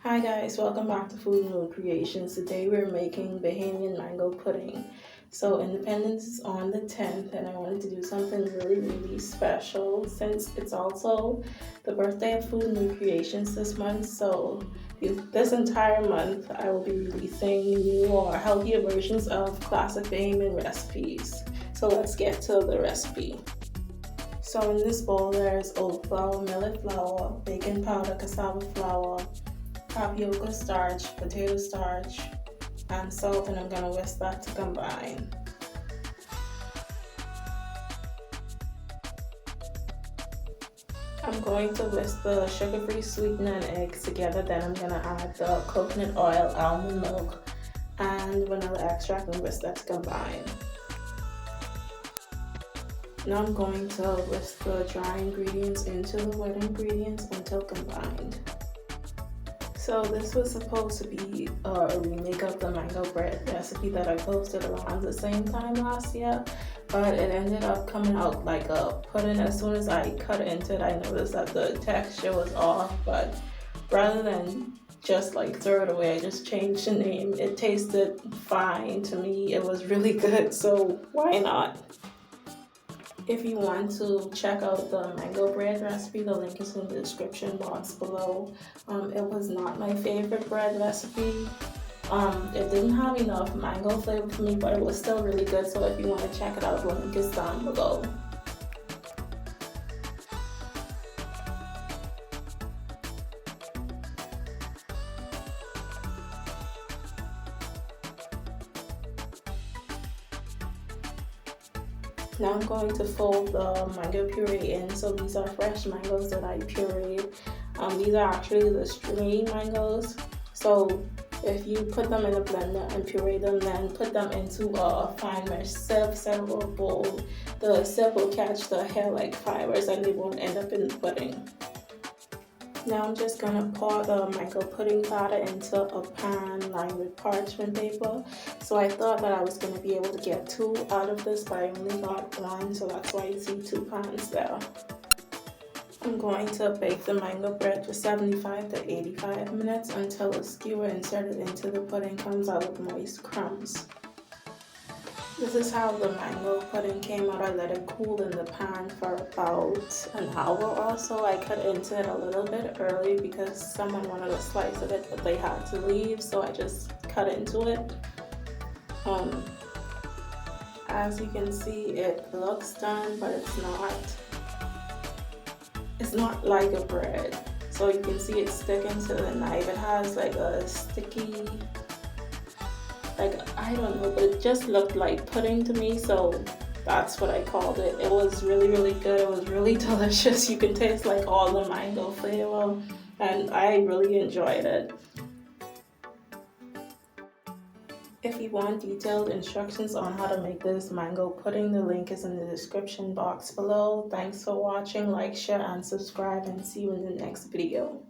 Hi guys, welcome back to Food and Mood Creations. Today we're making Bahamian mango pudding. So Independence is on the 10th and I wanted to do something really special since it's also the birthday of Food and Mood Creations this month. So this entire month I will be releasing new or healthier versions of classic Bahamian recipes. So let's get to the recipe. So in this bowl there's oat flour, millet flour, baking powder, cassava flour, tapioca starch, potato starch, and salt, and I'm going to whisk that to combine. I'm going to whisk the sugar-free sweetener and eggs together, then I'm going to add the coconut oil, almond milk, and vanilla extract and whisk that to combine. Now I'm going to whisk the dry ingredients into the wet ingredients until combined. So this was supposed to be a remake of the mango bread recipe that I posted around the same time last year, but it ended up coming out like a pudding. As soon as I cut into it, I noticed that the texture was off, but rather than just like throw it away, I just changed the name. It tasted fine to me. It was really good, so why not? If you want to check out the mango bread recipe, the link is in the description box below. It was not my favorite bread recipe. It didn't have enough mango flavor for me, but it was still really good. So if you want to check it out, the link is down below. Now I'm going to fold the mango puree in. So these are fresh mangoes that I pureed. These are actually the stringy mangoes. So if you put them in a blender and puree them, then put them into a fine mesh sieve, several bowl. The sieve will catch the hair-like fibers and they won't end up in the pudding. Now I'm just going to pour the mango pudding batter into a pan lined with parchment paper. So I thought that I was going to be able to get two out of this, but I only got one, so that's why you see two pans there. I'm going to bake the mango bread for 75 to 85 minutes until a skewer inserted into the pudding comes out with moist crumbs. This is how the mango pudding came out. I let it cool in the pan for about an hour or so. I cut into it a little bit early because someone wanted a slice of it, but they had to leave, so I just cut into it. As you can see, it looks done, but it's not like a bread. So you can see it sticking to the knife. It has like a sticky, I don't know, but it just looked like pudding to me, so that's what I called it. It was really good. It was really delicious. You can taste like all the mango flavor, and I really enjoyed it. If you want detailed instructions on how to make this mango pudding, the link is in the description box below. Thanks for watching. Like, share, and subscribe, and see you in the next video.